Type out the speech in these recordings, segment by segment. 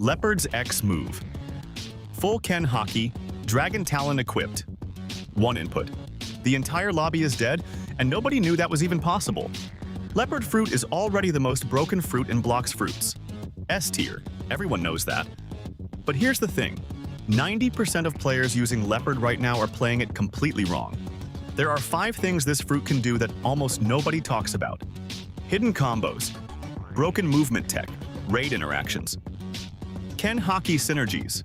Leopard's X move. Full Ken Haki, Dragon Talon equipped. One input. The entire lobby is dead, and nobody knew that was even possible. Leopard fruit is already the most broken fruit in Blox fruits. S tier, everyone knows that. But here's the thing, 90% of players using Leopard right now are playing it completely wrong. There are 5 things this fruit can do that almost nobody talks about. Hidden combos, broken movement tech, raid interactions, Ken Haki synergies,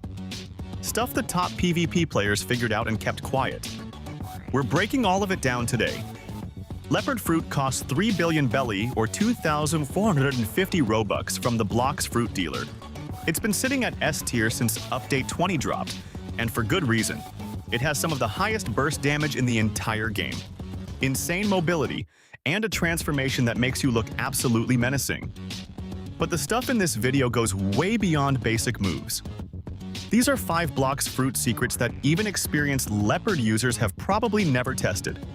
stuff the top PvP players figured out and kept quiet. We're breaking all of it down today. Leopard fruit costs 3 billion belly or 2,450 Robux from the Blox fruit dealer. It's been sitting at S tier since update 20 dropped, and for good reason. It has some of the highest burst damage in the entire game, insane mobility, and a transformation that makes you look absolutely menacing. But the stuff in this video goes way beyond basic moves. These are 5 Blox fruit secrets that even experienced Leopard users have probably never tested.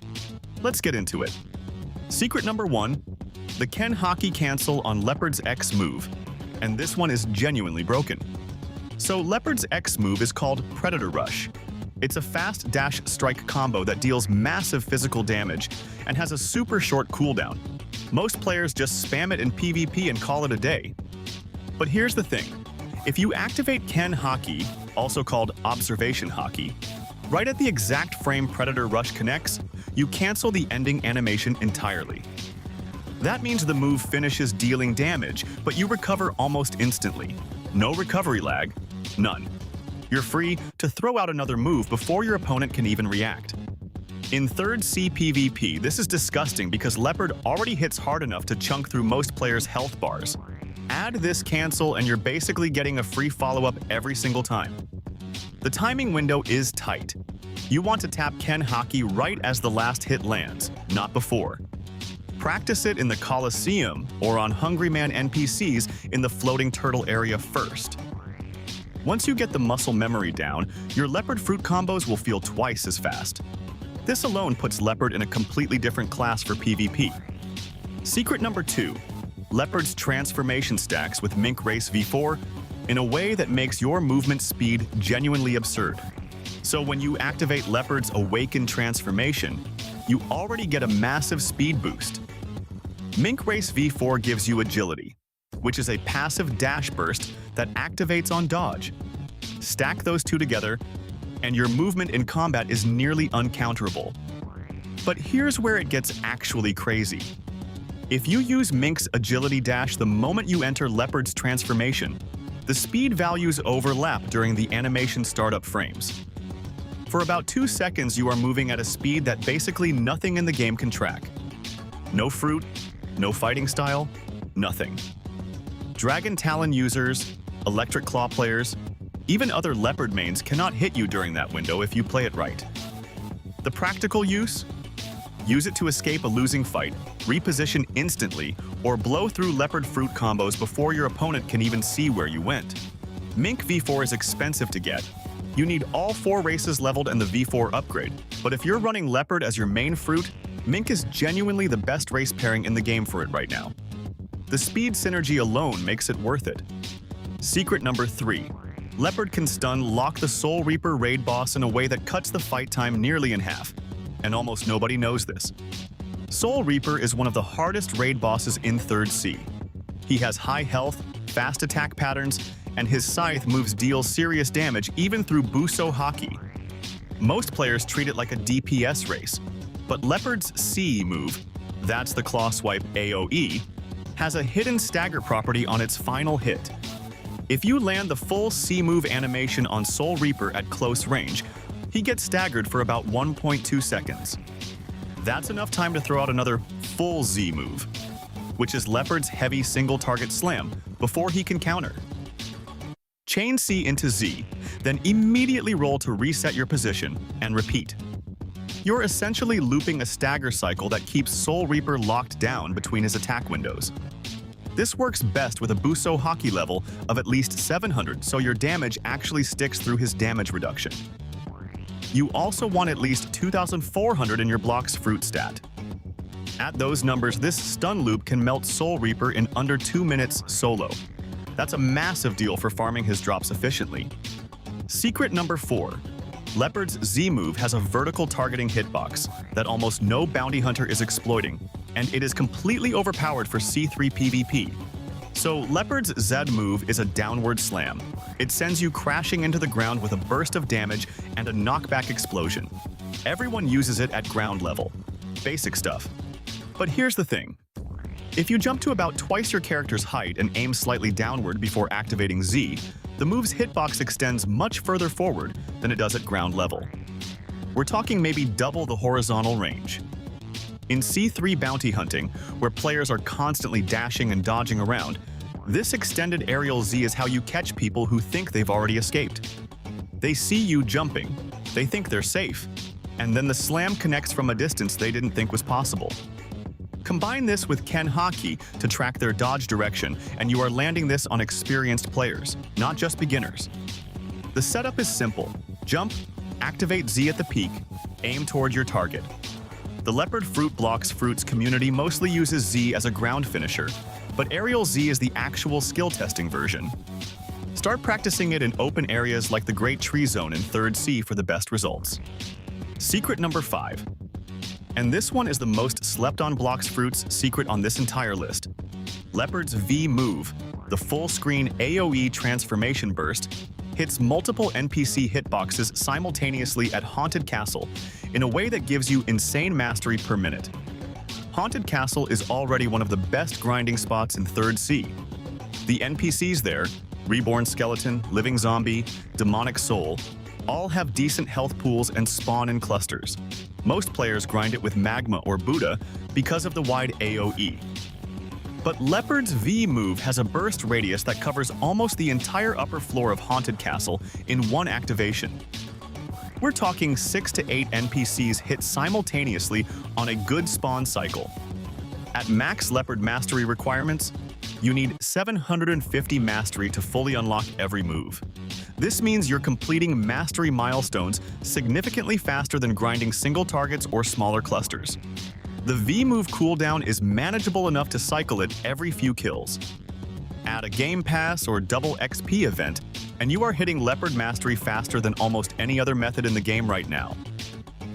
Let's get into it. Secret number 1, the Ken Haki cancel on Leopard's X move, and this one is genuinely broken. So Leopard's X move is called Predator Rush. It's a fast dash strike combo that deals massive physical damage and has a super short cooldown. Most players just spam it in PvP and call it a day. But here's the thing, if you activate Ken Haki, also called Observation Haki, right at the exact frame Predator Rush connects, you cancel the ending animation entirely. That means the move finishes dealing damage, but you recover almost instantly. No recovery lag, none. You're free to throw out another move before your opponent can even react. In 3rd C PvP, this is disgusting because Leopard already hits hard enough to chunk through most players' health bars. Add this cancel and you're basically getting a free follow-up every single time. The timing window is tight. You want to tap Ken Haki right as the last hit lands, not before. Practice it in the Coliseum or on Hungry Man NPCs in the floating turtle area first. Once you get the muscle memory down, your Leopard fruit combos will feel twice as fast. This alone puts Leopard in a completely different class for PvP. Secret number 2, Leopard's transformation stacks with Mink Race V4 in a way that makes your movement speed genuinely absurd. So when you activate Leopard's Awaken transformation, you already get a massive speed boost. Mink Race V4 gives you agility, which is a passive dash burst that activates on dodge. Stack those two together, and your movement in combat is nearly uncounterable. But here's where it gets actually crazy. If you use Mink's agility dash the moment you enter Leopard's transformation, the speed values overlap during the animation startup frames. For about 2 seconds, you are moving at a speed that basically nothing in the game can track. No fruit, no fighting style, nothing. Dragon Talon users, Electric Claw players, even other Leopard mains cannot hit you during that window if you play it right. The practical use? Use it to escape a losing fight, reposition instantly, or blow through Leopard fruit combos before your opponent can even see where you went. Mink V4 is expensive to get. You need all 4 races leveled and the V4 upgrade, but if you're running Leopard as your main fruit, Mink is genuinely the best race pairing in the game for it right now. The speed synergy alone makes it worth it. Secret number 3. Leopard can stun lock the Soul Reaper raid boss in a way that cuts the fight time nearly in half, and almost nobody knows this. Soul Reaper is one of the hardest raid bosses in 3rd C. He has high health, fast attack patterns, and his scythe moves deal serious damage even through Buso Haki. Most players treat it like a DPS race, but Leopard's C move, that's the Claw Swipe AoE, has a hidden stagger property on its final hit. If you land the full C move animation on Soul Reaper at close range, he gets staggered for about 1.2 seconds. That's enough time to throw out another full Z move, which is Leopard's heavy single target slam, before he can counter. Chain C into Z, then immediately roll to reset your position, and repeat. You're essentially looping a stagger cycle that keeps Soul Reaper locked down between his attack windows. This works best with a Buso Haki level of at least 700, so your damage actually sticks through his damage reduction. You also want at least 2,400 in your Blox fruit stat. At those numbers, this stun loop can melt Soul Reaper in under 2 minutes solo. That's a massive deal for farming his drops efficiently. Secret number 4. Leopard's Z move has a vertical targeting hitbox that almost no bounty hunter is exploiting, and it is completely overpowered for C3 PvP. So Leopard's Z move is a downward slam. It sends you crashing into the ground with a burst of damage and a knockback explosion. Everyone uses it at ground level. Basic stuff. But here's the thing. If you jump to about twice your character's height and aim slightly downward before activating Z, the move's hitbox extends much further forward than it does at ground level. We're talking maybe double the horizontal range. In C3 bounty hunting, where players are constantly dashing and dodging around, this extended aerial Z is how you catch people who think they've already escaped. They see you jumping, they think they're safe, and then the slam connects from a distance they didn't think was possible. Combine this with Ken Hockey to track their dodge direction, and you are landing this on experienced players, not just beginners. The setup is simple. Jump, activate Z at the peak, aim toward your target. The Leopard Fruit Blox Fruits community mostly uses Z as a ground finisher, but Aerial Z is the actual skill testing version. Start practicing it in open areas like the Great Tree Zone in 3rd C for the best results. Secret number 5. And this one is the most slept on Blox Fruits secret on this entire list. Leopard's V move, the full-screen AoE transformation burst, hits multiple NPC hitboxes simultaneously at Haunted Castle in a way that gives you insane mastery per minute. Haunted Castle is already one of the best grinding spots in 3rd C. The NPCs there, Reborn Skeleton, Living Zombie, Demonic Soul, all have decent health pools and spawn in clusters. Most players grind it with Magma or Buddha because of the wide AoE. But Leopard's V move has a burst radius that covers almost the entire upper floor of Haunted Castle in one activation. We're talking 6 to 8 NPCs hit simultaneously on a good spawn cycle. At max Leopard mastery requirements, you need 750 mastery to fully unlock every move. This means you're completing mastery milestones significantly faster than grinding single targets or smaller clusters. The V move cooldown is manageable enough to cycle it every few kills. Add a Game Pass or double XP event, and you are hitting Leopard mastery faster than almost any other method in the game right now.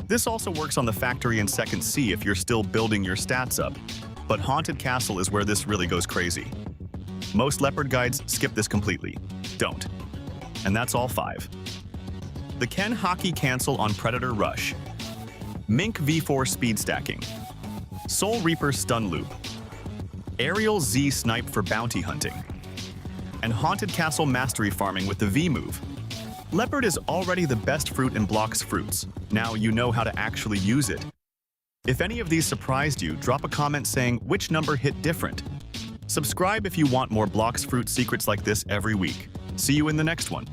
This also works on the factory in 2nd C if you're still building your stats up, but Haunted Castle is where this really goes crazy. Most Leopard guides skip this completely. Don't. And that's all 5. The Ken Hockey cancel on Predator Rush. Mink V4 speed stacking. Soul Reaper stun loop. Aerial Z snipe for bounty hunting. And Haunted Castle mastery farming with the V move. Leopard is already the best fruit in Blox Fruits. Now you know how to actually use it. If any of these surprised you, drop a comment saying which number hit different. Subscribe if you want more Blox Fruit secrets like this every week. See you in the next one.